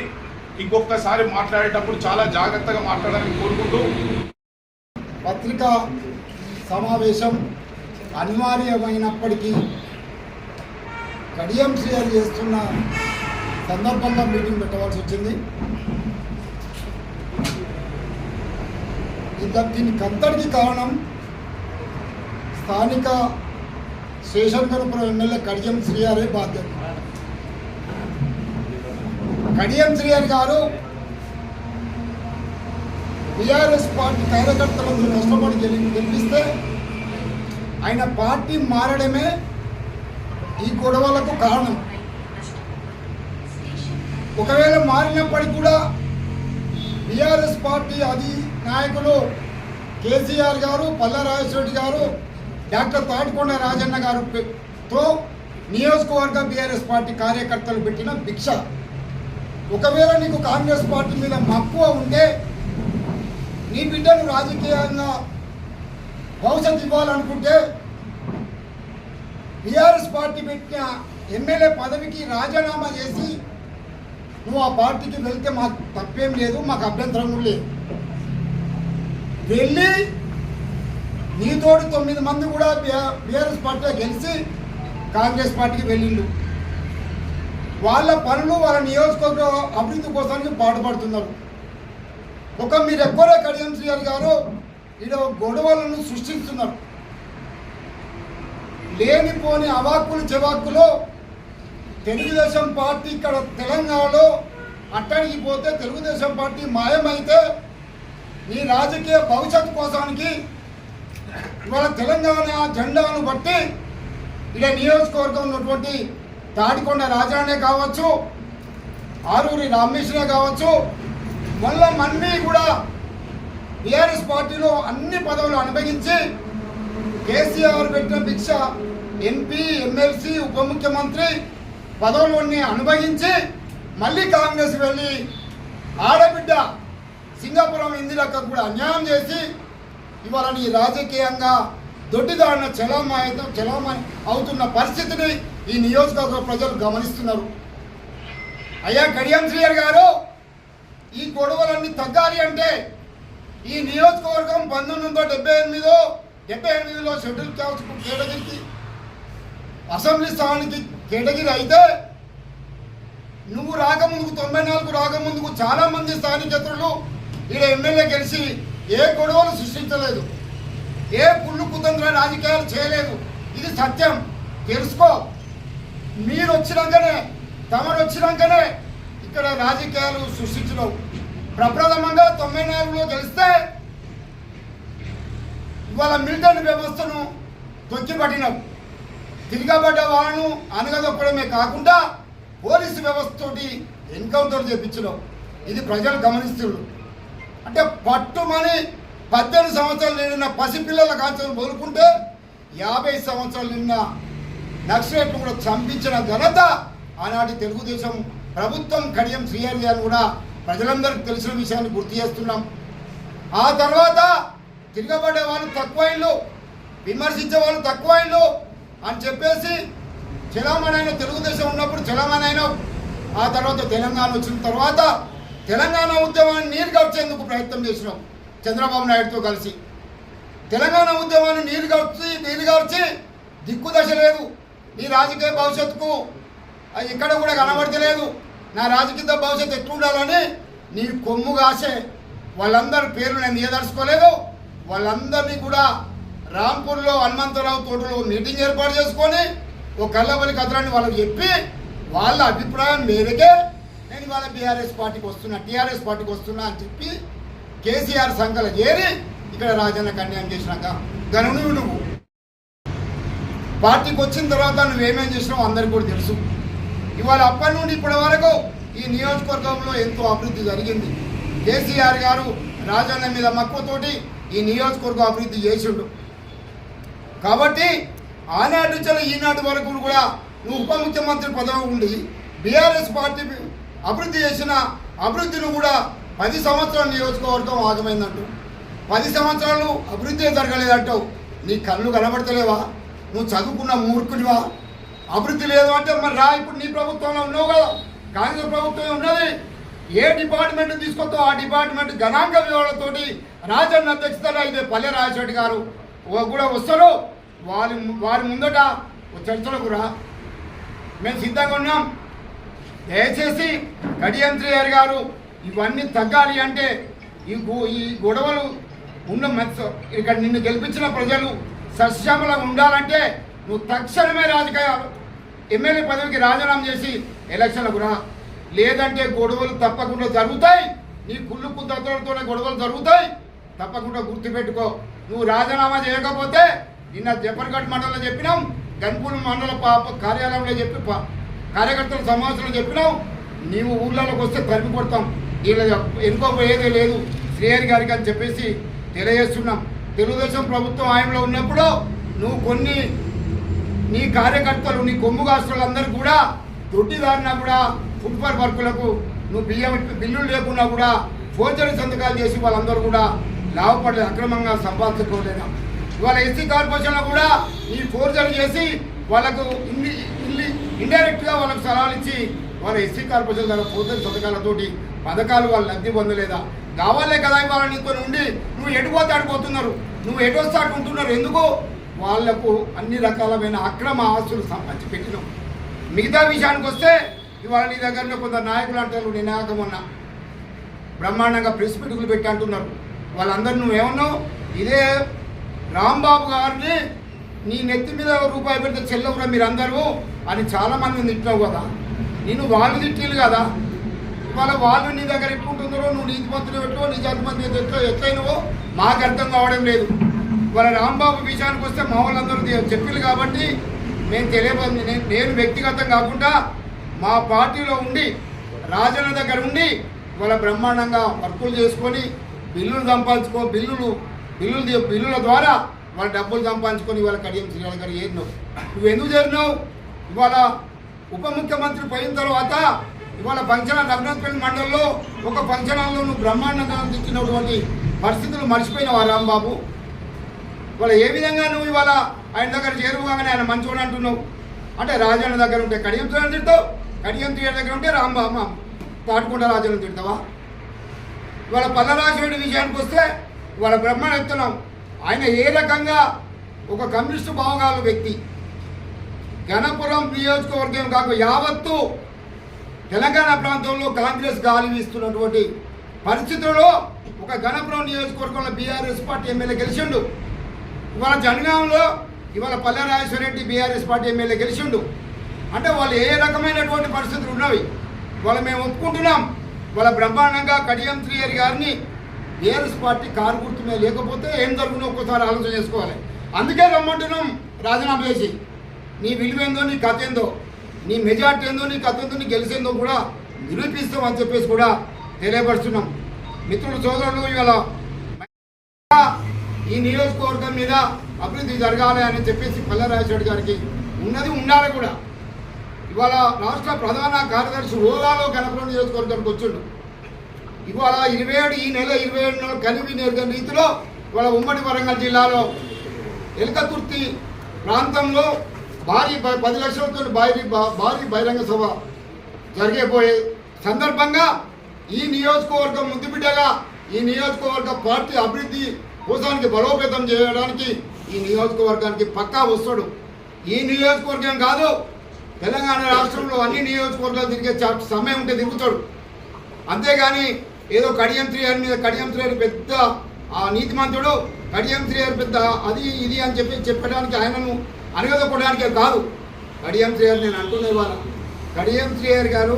ఇంకొకసారి మాట్లాడేటప్పుడు చాలా జాగ్రత్తగా మాట్లాడాలని కోరుకుంటూ, పత్రికా సమావేశం అనివార్యమైనప్పటికీ కడియం శ్రీహరి చేస్తున్న సందర్భంగా మీటింగ్ పెట్టవలసి వచ్చింది. దీనికి అంతటికి కారణం స్థానిక శేషన్ గణపురం ఎమ్మెల్యే కడియం శ్రీహరి బాధ్యత. కడియం శ్రీహరి గారు బీఆర్ఎస్ పార్టీ కార్యకర్తలందరూ కష్టపడి గెలిపిస్తే ఆయన పార్టీ మారడమే ఈ గొడవలకు కారణం. ఒకవేళ మారినప్పటికీ కూడా బీఆర్ఎస్ పార్టీ నాయకులు కేసీఆర్ గారు, పల్లా రాజేశ్వరరెడ్డి గారు, డాక్టర్ తాటికొండ రాజన్న గారుతో నియోజకవర్గ బీఆర్ఎస్ పార్టీ కార్యకర్తలు పెట్టిన భిక్ష. ఒకవేళ నీకు కాంగ్రెస్ పార్టీ మీద మక్కువ ఉంటే నీ బిడ్డను రాజకీయంగా భవిష్యత్తు ఇవ్వాలనుకుంటే బీఆర్ఎస్ పార్టీ పెట్టిన ఎమ్మెల్యే పదవికి రాజీనామా చేసి నువ్వు ఆ పార్టీకి వెళ్తే మాకు తప్పేం లేదు, మాకు అభ్యంతరం కూడా లేదు. వెళ్ళి నీతోటి 9 మంది కూడా బీఆర్ఎస్ పార్టీ గెలిచి కాంగ్రెస్ పార్టీకి వెళ్ళిండు. వాళ్ళ పనులు వాళ్ళ నియోజకవర్గ అభివృద్ధి కోసానికి పాటుపడుతున్నారు. మీరు ఎక్కడే కడియం శ్రీహరి గారు ఈడ గొడవలను సృష్టిస్తున్నారు. లేనిపోని అవాక్కులు చెవాక్కులు తెలుగుదేశం పార్టీ ఇక్కడ తెలంగాణలో అట్టడికి పోతే తెలుగుదేశం పార్టీ మాయమైతే ఈ రాజకీయ భవిష్యత్తు కోసానికి ఇవాళ తెలంగాణ జెండాను బట్టి ఇక్కడ నియోజకవర్గం ఉన్నటువంటి తాడికొండ రాజానే కావచ్చు, ఆరూరి రామేశ్వరే కావచ్చు, మళ్ళీ మన్నీ కూడా బీఆర్ఎస్ పార్టీలో అన్ని పదవులు అనుభవించి కేసీఆర్ పెట్టిన భిక్ష ఎంపీ, ఎమ్మెల్సీ, ఉప ముఖ్యమంత్రి పదవులన్నీ అనుభవించి మళ్ళీ కాంగ్రెస్ వెళ్ళి ఆడబిడ్డ సింగాపురం ఇందిరక్క కూడా అన్యాయం చేసి ఇవాళ నీ రాజకీయంగా దొడ్డిదారిన చలామణి అవుతున్న పరిస్థితిని ఈ నియోజకవర్గ ప్రజలు గమనిస్తున్నారు. అయ్యా కడియం శ్రీహరి గారు, ఈ గొడవలన్నీ తగ్గాలి అంటే ఈ నియోజకవర్గం 1978లో షెడ్యూల్ క్యాస్ట్ కేటగిరికి అసెంబ్లీ స్థానానికి కేటగిరీ అయితే నువ్వు రాకముందుకు 94 రాకముందుకు చాలా మంది స్థానికేతరులు ఈడ ఎమ్మెల్యే గెలిచి ఏ గొడవలు సృష్టించలేదు, ఏ కుళ్ళు కుతంత్ర రాజకీయాలు చేయలేదు. ఇది సత్యం, తెలుసుకో. మీరు వచ్చినాకనే, తమరు వచ్చినాకనే ఇక్కడ రాజకీయాలు సృష్టించడం. ప్రప్రథమంగా 94లో గెలిస్తే ఇవాళ మిలిటరీ వ్యవస్థను తొక్కిపట్టినావు. తిరగబడ్డ వాళ్ళను అనగదొక్కడమే కాకుండా పోలీసు వ్యవస్థతోటి ఎన్కౌంటర్ చేయించడం. ఇది ప్రజలు గమనిస్తున్నారు. అంటే పట్టుమని 18 సంవత్సరాలు నిండిన పసిపిల్లల కాల్చలు మొదలుకుంటే 50 సంవత్సరాలు నిండిన నక్సలైట్లు కూడా చంపించిన ఘనత ఆనాటి తెలుగుదేశం ప్రభుత్వం కడియం శ్రీహరి గారు కూడా ప్రజలందరికీ తెలిసిన విషయాన్ని గుర్తు చేస్తున్నాం. ఆ తర్వాత తిరగబడే వాళ్ళు తక్కువైళ్ళు, విమర్శించే వాళ్ళు తక్కువైళ్ళు అని చెప్పేసి చలామణైన తెలుగుదేశం ఉన్నప్పుడు చలామణైన. ఆ తర్వాత తెలంగాణ వచ్చిన తర్వాత తెలంగాణ ఉద్యమాన్ని నీరుగార్చేందుకు ప్రయత్నం చేసినాం చంద్రబాబు నాయుడుతో కలిసి. తెలంగాణ ఉద్యమాన్ని నీరుగార్చి దిక్కుదశ లేదు, నీ రాజకీయ భవిష్యత్తుకు ఇక్కడ కూడా కనబడతలేదు, నా రాజకీయ భవిష్యత్తు ఎట్లుండాలని నీ కొమ్ము కాసే వాళ్ళందరి పేర్లు నేను నియదర్చుకోలేదు. వాళ్ళందరినీ కూడా రాంపూర్లో హనుమంతరావు తోటలో మీటింగ్ ఏర్పాటు చేసుకొని ఒక కళ్ళబలి కథరాన్ని వాళ్ళకి చెప్పి వాళ్ళ అభిప్రాయం మేరకే నేను వాళ్ళ టీఆర్ఎస్ పార్టీకి వస్తున్నా అని చెప్పి కేసీఆర్ సంఘాలు చేరి ఇక్కడ రాజన్నకు అన్యాయం చేసినాక గనుడు నువ్వు పార్టీకి వచ్చిన తర్వాత నువ్వేమేం చేసినావు అందరికీ కూడా తెలుసు. ఇవాళ అప్పటి నుండి ఇప్పటి వరకు ఈ నియోజకవర్గంలో ఎంతో అభివృద్ధి జరిగింది. కేసీఆర్ గారు రాజన్న మీద మక్కువతోటి ఈ నియోజకవర్గం అభివృద్ధి చేసిండు. కాబట్టి ఆనాటి నుంచి ఈనాటి వరకు కూడా నువ్వు ఉప ముఖ్యమంత్రి పదవి ఉండి బీఆర్ఎస్ పార్టీ అభివృద్ధి చేసిన అభివృద్ధిని కూడా 10 సంవత్సరాల నియోజకవర్గం ఆగమైందంటూ 10 సంవత్సరాలు అభివృద్ధి జరగలేదంటావు. నీ కళ్ళు కనబడతలేవా? నువ్వు చదువుకున్న మూర్ఖుడివా? అభివృద్ధి లేదు అంటే మరి రా, ఇప్పుడు నీ ప్రభుత్వంలో ఉన్నావు కదా, కాంగ్రెస్ ప్రభుత్వం ఉన్నది. ఏ డిపార్ట్మెంట్ తీసుకొస్తావు ఆ డిపార్ట్మెంట్ గణాంక వివరాలతోటి రాజన్న అధ్యక్షతన ఇదే పల్లె రాజశేఖర్ గారు కూడా వస్తారు. వారి ముందట చర్చలకు రా, మేము సిద్ధంగా ఉన్నాం. దయచేసి కడియం శ్రీహరి గారు ఇవన్నీ తగ్గాలి అంటే ఈ గొడవలు ఇక్కడ నిన్ను గెలిపించిన ప్రజలు సస్యమలంగా ఉండాలంటే నువ్వు తక్షణమే రాజకీయ ఎమ్మెల్యే పదవికి రాజీనామా చేసి ఎలక్షన్లకు రా. లేదంటే గొడవలు తప్పకుండా జరుగుతాయి, నీ కుళ్ళు కుద్దతోనే గొడవలు జరుగుతాయి. తప్పకుండా గుర్తుపెట్టుకో. నువ్వు రాజీనామా చేయకపోతే నిన్న జఫర్గఢ్ మండలంలో చెప్పినాం, గన్పూర్ మండల కార్యాలయంలో చెప్పి కార్యకర్తల సమావేశంలో చెప్పినాం, నీవు ఊళ్ళలోకి వస్తే తరిమి కొడతాం, వీళ్ళ ఎన్నుకోపోయేదే లేదు శ్రీహరి గారికి అని చెప్పేసి తెలియజేస్తున్నాం. తెలుగుదేశం ప్రభుత్వం ఆయనలో ఉన్నప్పుడు నువ్వు కొన్ని నీ కార్యకర్తలు నీ కొమ్ము కాస్తులందరూ కూడా దొడ్డిదారిన కూడా ఫుట్బాల్ వర్కులకు నువ్వు బిల్లులు లేకున్నా కూడా ఫోర్జరీ సంతకాలు చేసి వాళ్ళందరూ కూడా లాభపడే అక్రమంగా సంపాదించుకోలేదా? ఇవాళ ఎస్సీ కార్పొరేషన్లో కూడా ఈ ఫోర్జరీ చేసి వాళ్ళకు ఇండైరెక్ట్గా వాళ్ళకు సలహాలు ఇచ్చి వాళ్ళ ఎస్సీ కార్పొరేషన్ ద్వారా ఫోర్జరీ సంతకాలతోటి పథకాలు వాళ్ళు లబ్ధి పొందలేదా? కావాలే కదా ఇవాళ నీతో ఉండి నువ్వు ఎటుపోతే ఆడిపోతున్నారు, నువ్వు ఎటువస్తే ఉంటున్నారు. ఎందుకు? వాళ్లకు అన్ని రకాలమైన అక్రమ ఆస్తులు సంపాదించి పెట్టినావు. మిగతా విషయానికి వస్తే ఇవాళ నీ దగ్గరలో కొందరు నాయకులు అంటారు, నేను మొన్న బ్రహ్మాండంగా ప్రెస్ మీటింగ్లు పెట్టి అంటున్నారు. వాళ్ళందరూ నువ్వేమన్నావు? ఇదే రాంబాబు గారిని నీ నెత్తి మీద రూపాయి పెడితే చెల్లవురా మీరందరూ అని చాలామంది తిట్టినావు కదా. నేను వాళ్ళు తిట్టిలు కదా. ఇవాళ వాళ్ళు నీ దగ్గర ఎట్లుంటుందో, నువ్వు నీతిమంతులు ఎట్లో నిజాతిమంతులు ఎట్లో ఎట్లయినవో మాకు అర్థం కావడం లేదు. వాళ్ళ రాంబాబు విషయానికి వస్తే మా వాళ్ళందరూ చెప్పారు కాబట్టి నేను వ్యక్తిగతం కాకుండా మా పార్టీలో ఉండి రాజన్న దగ్గర ఉండి వాళ్ళ బ్రహ్మాండంగా వర్కులు చేసుకొని బిల్లులు సంపాదించుకో బిల్లుల ద్వారా వాళ్ళ డబ్బులు సంపాదించుకొని ఇవాళ కడియం శ్రీహరి గారు ఏరినావు. నువ్వు ఎందుకు చేరినావు? ఇవాళ ఉప ముఖ్యమంత్రి పోయిన తర్వాత ఇవాళ ఫంక్షన్ రఘునాథపల్లి మండలంలో ఒక ఫంక్షన్ హాల్లో నువ్వు బ్రహ్మాండంగా తెచ్చినటువంటి పరిస్థితులు మర్చిపోయినావు రాంబాబు. ఇవాళ ఏ విధంగా నువ్వు ఇవాళ ఆయన దగ్గర చేరువగానే ఆయన మంచోడు అంటున్నావు? అంటే రాజన్న దగ్గర ఉంటే కడియం శ్రీహరి తిడతావు, కడియం శ్రీహరి దగ్గర ఉంటే రాంబాబు తాటుకుంట రాజన్న తిడతావా? ఇవాళ పల్లరాజుడి విషయానికి వస్తే ఇవాళ బ్రహ్మాండ ఎత్తున్నాం. ఆయన ఏ రకంగా ఒక కమ్యూనిస్టు భావగాల వ్యక్తి, గణపురం నియోజకవర్గం కాక యావత్తు తెలంగాణ ప్రాంతంలో కాంగ్రెస్ గాలి వీస్తున్నటువంటి పరిస్థితుల్లో ఒక గణపురం నియోజకవర్గంలో బీఆర్ఎస్ పార్టీ ఎమ్మెల్యే గెలిచిండు. ఇవాళ జనగాంలో ఇవాళ పల్లెరాజేశ్వరరెడ్డి బీఆర్ఎస్ పార్టీ ఎమ్మెల్యే గెలిచిండు. అంటే వాళ్ళు ఏ రకమైనటువంటి పరిస్థితులు ఉన్నవి వాళ్ళు మేము ఒప్పుకుంటున్నాం. వాళ్ళ బ్రహ్మాండంగా కడియం శ్రీహరి గారిని బీఆర్ఎస్ పార్టీ కారు గుర్తు మీద లేకపోతే ఏం జరుగుతుందో ఒక్కసారి ఆలోచన చేసుకోవాలి. అందుకే రమ్మంటున్నాం రాజీనామా చేసి. నీ విలువేందో, నీ కథ ఏందో, నీ మెజార్టీ ఏందో, నీ కథ ఏందో, నీ గెలిచేందో కూడా నిరూపిస్తాం అని చెప్పేసి కూడా తెలియపరుస్తున్నాం. మిత్రులు సోదరులు ఇవాళ ఈ నియోజకవర్గం మీద అభివృద్ధి జరగాలి అని చెప్పేసి పల్లా రాజశేఖర్ గారికి ఉన్నది ఉండాలి కూడా. ఇవాళ రాష్ట్ర ప్రధాన కార్యదర్శి హోదాలో గణపురం నియోజకవర్గానికి వచ్చిండు. ఇవాళ 27 ఈ నెల 27 కలిపి నేర్గని రీతిలో ఇవాళ ఉమ్మడి వరంగల్ జిల్లాలో ఎలకతుర్తి ప్రాంతంలో భారీ 10 లక్షలతో భారీ బహిరంగ సభ జరిగేపోయే సందర్భంగా ఈ నియోజకవర్గం ముద్దుబిడ్డగా ఈ నియోజకవర్గ పార్టీ అభివృద్ధి కోసానికి బలోపేతం చేయడానికి ఈ నియోజకవర్గానికి పక్కా వస్తాడు. ఈ నియోజకవర్గం కాదు, తెలంగాణ రాష్ట్రంలో అన్ని నియోజకవర్గాలు తిరిగే సమయం ఉంటే తిరుగుతాడు. అంతేగాని ఏదో కడియం శ్రీహరి మీద కడియం శ్రీహరి పెద్ద నీతిమంతుడు, కడియం శ్రీహరి పెద్ద అది ఇది అని చెప్పడానికి ఆయనను అనగదొక్కడానికే కాదు. కడియం శ్రీహరి నేను అంటున్నా ఇవాళ కడియం శ్రీహరి గారు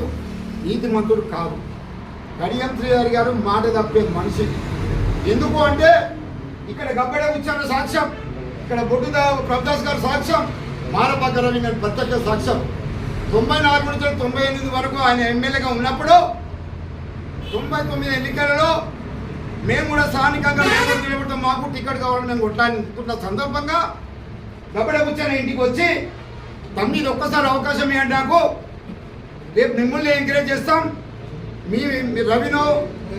నీతిమంతుడు కాదు. కడియం శ్రీహరి గారు మాట తప్పే మనిషి. ఎందుకు అంటే ఇక్కడ గబ్బెడ ఉచ్చారణ సాక్ష్యం, ఇక్కడ బొడ్డుదా ప్రభుదాస్ గారు సాక్ష్యం, మారపక్క రవి గారి ప్రత్యక్ష సాక్ష్యం. 94 నుంచి 98 వరకు ఆయన ఎమ్మెల్యేగా ఉన్నప్పుడు 99 ఎన్నికలలో మేము కూడా స్థానికంగా నిలబడతాం, మాకు టికెట్ కావాలని మేము కొట్లాడుతున్న సందర్భంగా గబ్బెడ ఉచ్చారణ ఇంటికి వచ్చి తమ్మిది ఒక్కసారి అవకాశం ఇవ్వండి, నాకు రేపు మిమ్మల్ని ఎంకరేజ్ చేస్తాం, మీ రవినో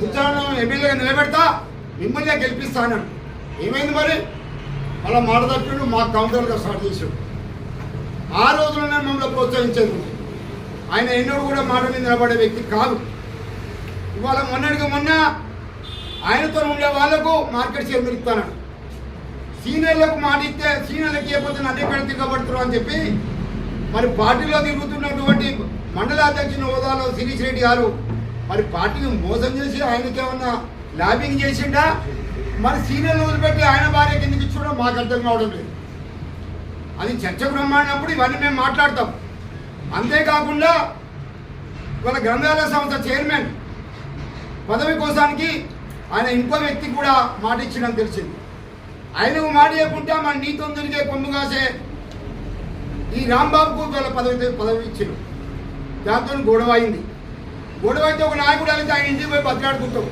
ఉచ్చారణ ఎమ్మెల్యేగా నిలబెడతా, మిమ్మల్ని గెలిపిస్తాను. ఏమైంది మరి? అలా మాట తప్పిండు, మాకు కౌంటర్గా స్టార్ట్ చేసాడు. ఆ రోజులోనే మమ్మల్ని ప్రోత్సహించేది. ఆయన ఎన్నడూ కూడా మాట మీద నిలబడే వ్యక్తి కాదు. ఇవాళ మొన్న ఆయనతో ఉండే వాళ్ళకు మార్కెట్ షేర్ ఇస్తాను, సీనియర్లకు మాట ఇస్తే సీనియర్లకు ఇవ్వకపోతే నన్ను ఎక్కడ తిరగబడుతున్నారు అని చెప్పి మరి పార్టీలో తిరుగుతున్నటువంటి మండల అధ్యక్షుని హోదాలో శిరీష్ రెడ్డి గారు మరి పార్టీని మోసం చేసి ఆయనకి ఏమన్నా లాబింగ్ చేసిండా, మరి సీనియర్లు వదిలిపెట్టి ఆయన భార్య కిందకి ఇచ్చుకోవడం మాకు అర్థం కావడం లేదు. అది చర్చకు రమ్మన్నప్పుడు ఇవన్నీ మేము మాట్లాడతాం. అంతేకాకుండా ఇవాళ గ్రంథాలయ సంస్థ చైర్మన్ పదవి కోసానికి ఆయన ఇంకో వ్యక్తికి కూడా మాట ఇచ్చిందని తెలిసింది. ఆయనకు మాట ఇవ్వకుండా మన నీతో తిరిగే కొమ్ము కాసే ఈ రాంబాబుకు వాళ్ళ పదవి ఇచ్చిండు. దాంతో గొడవ అయింది. గొడవ అయితే ఒక నాయకుడు అయితే ఆయన ఇంటికి పోయి బతిలాడుకుంటావు.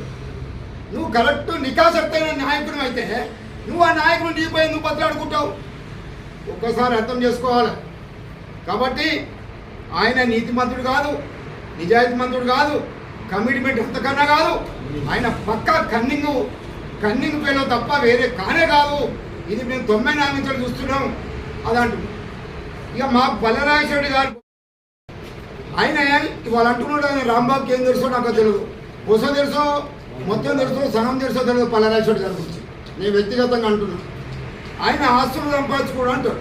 నువ్వు కరెక్ట్ నికాసత్తైన నాయకుడు అయితే నువ్వు ఆ నాయకుడు ఇంటికి పోయి నువ్వు బతిలాడుకుంటావు. ఒక్కసారి అర్థం చేసుకోవాలి. కాబట్టి ఆయన నీతిమంతుడు కాదు, నిజాయితీమంతుడు కాదు, కమిట్మెంట్ అంతకన్నా కాదు. ఆయన పక్కా కన్నింగ్ పేలో తప్ప వేరే కానే కాదు. ఇది మేము 94 నుంచి చూస్తున్నాం అదంటు. ఇక మా పల్లరాజశేఖర్ గారు ఆయన ఇవాళ అంటున్నాడు, ఆయన రాంబాబుకి ఏం తెలుసో నాకు తెలియదు, కొస తెలుసో మొత్తం తెలుసో సగం తెలుసో తెలియదు పల్లరాజశేఖర్ గారి గురించి. నేను వ్యక్తిగతంగా అంటున్నాను. ఆయన ఆస్తులు సంపాదించుకోవడం అంటారు.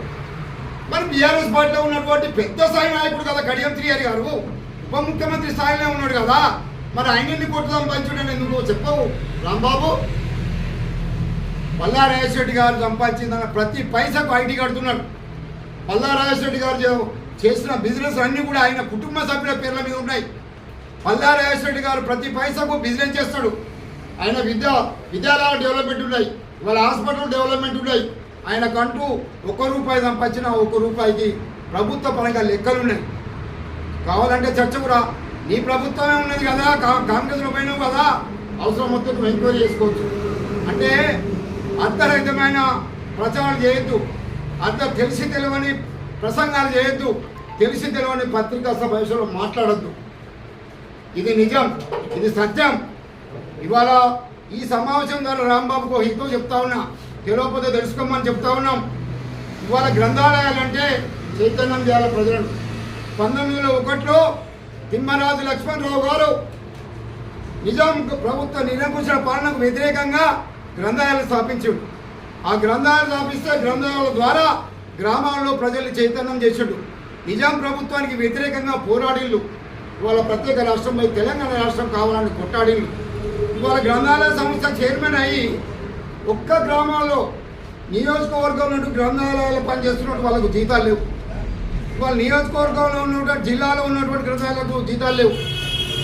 మరి బీఆర్ఎస్ పార్టీలో ఉన్నటువంటి పెద్ద స్థాయి నాయకుడు కదా కడియం శ్రీహరి గారు, ఉప ముఖ్యమంత్రి స్థాయిలో ఉన్నాడు కదా, మరి ఆయన్ని కొట్టు సంపాదించడం ఎందుకు చెప్పవు రాంబాబు? పల్లా రాజశేఖర్ గారు సంపాదించిన ప్రతి పైసకు ఐటీ కడుతున్నాడు. పల్లా రాజశేఖర్ గారు చేసిన బిజినెస్ అన్నీ కూడా ఆయన కుటుంబ సభ్యుల పేర్ల మీద ఉన్నాయి. పల్లా రాజశేఖర్ గారు ప్రతి పైసకు బిజినెస్ చేస్తాడు. ఆయన విద్యాలయాల డెవలప్మెంట్ ఉన్నాయి, ఇవాళ హాస్పిటల్ డెవలప్మెంట్ ఉన్నాయి. ఆయనకంటూ ₹1 సంపాదించిన ₹1 ప్రభుత్వ పరంగా లెక్కలు ఉన్నాయి. కావాలంటే చర్చకు రా, నీ ప్రభుత్వమే ఉన్నది కదా, కాంగ్రెస్లో పోయినావు కదా, అవసరం మొత్తం నువ్వు ఎంక్వైరీ చేసుకోవచ్చు. అంటే అర్థరహితమైన ప్రచారాలు చేయొద్దు, తెలిసి తెలియని ప్రసంగాలు చేయొద్దు, తెలిసి తెలియని పత్రికా సమావేశంలో మాట్లాడద్దు. ఇది నిజం, ఇది సత్యం. ఇవాళ ఈ సమావేశం ద్వారా రాంబాబుకు హితో చెప్తా ఉన్నా, తెలియకపోతే తెలుసుకోమని చెప్తా ఉన్నాం. ఇవాళ గ్రంథాలయాలంటే చైతన్యం చేయాలి ప్రజలను. 1901లో తిమ్మరాజు లక్ష్మణరావు గారు నిజాం ప్రభుత్వ నిరంకుశ పాలనకు వ్యతిరేకంగా గ్రంథాలయాలు స్థాపించాడు. ఆ గ్రంథాలయాలు స్థాపిస్తే గ్రంథాలయాల ద్వారా గ్రామాల్లో ప్రజల్ని చైతన్యం చేసాడు. నిజాం ప్రభుత్వానికి వ్యతిరేకంగా పోరాడిళ్ళు. ఇవాళ ప్రత్యేక రాష్ట్రంపై తెలంగాణ రాష్ట్రం కావాలని కొట్టాడిళ్ళు. ఇవాళ గ్రంథాలయ సంస్థ చైర్మన్ అయ్యి ఒక్క గ్రామాల్లో నియోజకవర్గంలో గ్రంథాలయాలు పనిచేస్తున్నట్టు వాళ్ళకు జీతాలు లేవు. ఇవాళ నియోజకవర్గంలో ఉన్నటువంటి జిల్లాలో ఉన్నటువంటి గ్రంథాలయాలకు జీతాలు లేవు.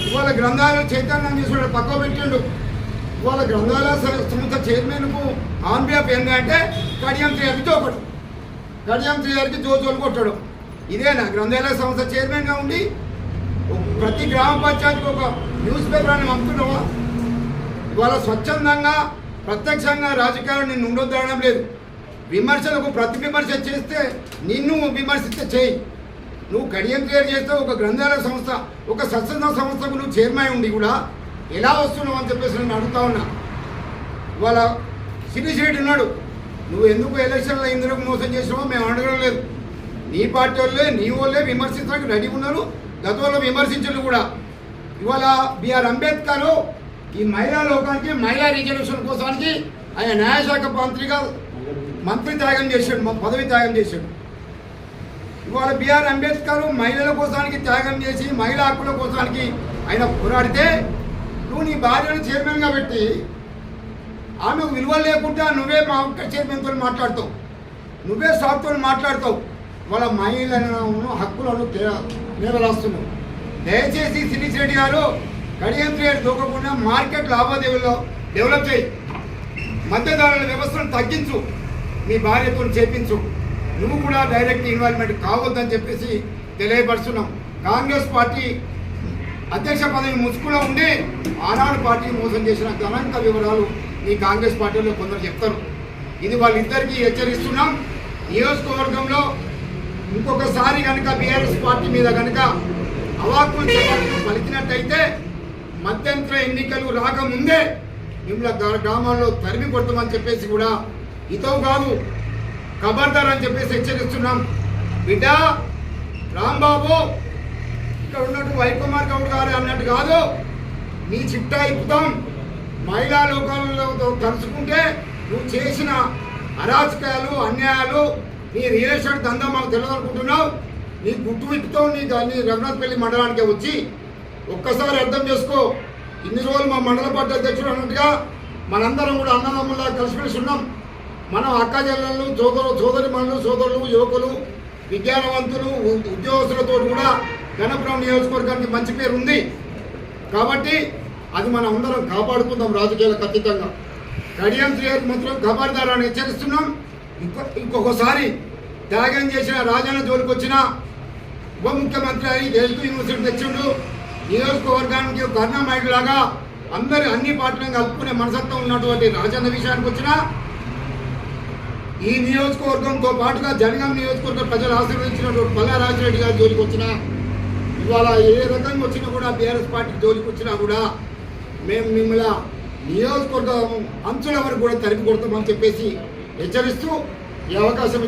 ఇవాళ గ్రంథాలయ చైతన్యం చేసినట్టు పక్క పెట్టిండు. ఇవాళ గ్రంథాలయ సంస్థ చైర్మన్కు ఆన్ బిహాఫ్ ఏంటంటే కడియం శ్రీహరికి ఒకడు, కడియం శ్రీహరికి జోజోలు కొట్టడం. ఇదేనా గ్రంథాలయ సంస్థ చైర్మన్గా ఉండి ప్రతి గ్రామ పంచాయతీకి ఒక న్యూస్ పేపర్ అని పంపుతున్నావా? ఇవాళ స్వచ్ఛందంగా ప్రత్యక్షంగా రాజకీయాలు నిన్ను ఉండొద్దనడం లేదు. విమర్శలకు ప్రతి విమర్శ చేస్తే నిన్ను విమర్శిస్తే చేయి. నువ్వు కడియం క్రియేట్ చేస్తే ఒక గ్రంథాలయ సంస్థ, ఒక సత్సంగ సంస్థకు నువ్వు చైర్మన్ ఉండి కూడా ఎలా వస్తున్నావు అని చెప్పేసి నేను అడుగుతా ఉన్నా. ఇవాళ శిరీష్ రెడ్డి ఉన్నాడు, నువ్వు ఎందుకు ఎలక్షన్లో ఇందులో మోసం చేసినావో మేము అడగడం లేదు. నీ పార్టీ వాళ్ళే నీ వాళ్ళే విమర్శించడానికి రెడీ ఉన్నారు, గతంలో విమర్శించరు కూడా. ఇవాళ బిఆర్ అంబేద్కర్ ఈ మహిళా లోకానికి మహిళా రిజర్వేషన్ కోసానికి ఆయన న్యాయశాఖ మంత్రి త్యాగం చేశాడు, పదవి త్యాగం చేశాడు. ఇవాళ బిఆర్ అంబేద్కర్ మహిళల కోసానికి త్యాగం చేసి మహిళా హక్కుల కోసానికి ఆయన పోరాడితే నువ్వు నీ భార్యను చైర్మన్గా పెట్టి ఆమెకు విలువ లేకుండా నువ్వే మా చైర్మన్తో మాట్లాడతావు, నువ్వే సాఫ్తో మాట్లాడతావు. వాళ్ళ మహిళలను హక్కులను నేరలాస్తున్నావు. దయచేసి శిరీష్ రెడ్డి గారు కడియం రేట్ దూకకుండా మార్కెట్ లావాదేవీల్లో డెవలప్ చేయి, మధ్యధరల వ్యవస్థను తగ్గించు, మీ భార్యతో చేపించు. నువ్వు కూడా డైరెక్ట్ ఇన్వాల్వ్మెంట్ కావద్దని చెప్పేసి తెలియపరుస్తున్నాం. కాంగ్రెస్ పార్టీ అధ్యక్ష పదవి ముసుగులో ఉండి ఆనాడు పార్టీ మోసం చేసిన గణాంక వివరాలు ఈ కాంగ్రెస్ పార్టీలో కొందరు చెప్తారు. ఇది వాళ్ళిద్దరికీ హెచ్చరిస్తున్నాం. నియోజకవర్గంలో ఇంకొకసారి కనుక బీఆర్ఎస్ పార్టీ మీద కనుక అవాక్కులు చవాకులు పలికినట్టయితే మధ్యంతర ఎన్నికలు రాకముందే మిమ్మల్ని గ్రామాల్లో తరిమి కొడతామని చెప్పేసి కూడా ఇతవు కాదు ఖబర్దార్ అని చెప్పేసి హెచ్చరిస్తున్నాం. బిడ్డ రాంబాబు ఇక్కడ ఉన్నట్టు వైకుమార్ గౌడ్ గారు అన్నట్టు కాదు, నీ చిట్టా ఇప్పుతాం. మహిళా లోకాలతో కలుసుకుంటే నువ్వు చేసిన అరాచకాలు అన్యాయాలు నీ రియల్ ఎస్టేట్ దందా మాకు తెలియదు అనుకుంటున్నావు. నీ గుట్టు విప్పుతో నీ రఘునాథపల్లి మండలానికి వచ్చి ఒక్కసారి అర్థం చేసుకో. ఇన్ని రోజులు మా మండల పార్టీ అధ్యక్షుడు అన్నట్టుగా మనందరం కూడా అన్నదమ్ములా కలిసిమెలిసి ఉన్నాం. మనం అక్క చెల్లెళ్ళు సోదరి మనులు సోదరులు యువకులు విజ్ఞానవంతులు ఉద్యోగస్తులతో కూడా గణపురం నియోజకవర్గానికి మంచి పేరు ఉంది. కాబట్టి అది మనం అందరం కాపాడుకుందాం రాజకీయాలకు అతీతంగా. కడియం శ్రీహరి మాత్రం ఖబర్దారాన్ని హెచ్చరిస్తున్నాం. ఇంకొకసారి త్యాగం చేసిన రాజన్న జోలికి వచ్చిన ఉప ముఖ్యమంత్రి అని తెలుగు యూనివర్సిటీ తెచ్చిండు. నియోజకవర్గానికి కర్ణామాయుడులాగా అన్ని పార్టీలను కలుపుకునే మనసత్వం ఉన్నటువంటి రాజన్న విషయానికి వచ్చిన ఈ నియోజకవర్గంతో పాటుగా జనగాం నియోజకవర్గం ప్రజలు ఆశీర్వదించినటువంటి పల్లా రాజిరెడ్డి గారి జోలికి వచ్చినా ఇవాళ ఏ రకంగా వచ్చినా కూడా బీఆర్ఎస్ పార్టీ జోలికి వచ్చినా కూడా మేము మిమ్మల్ని నియోజకవర్గం అంచుల వరకు కూడా తరిమి కొడతామని చెప్పేసి హెచ్చరిస్తూ ఈ అవకాశం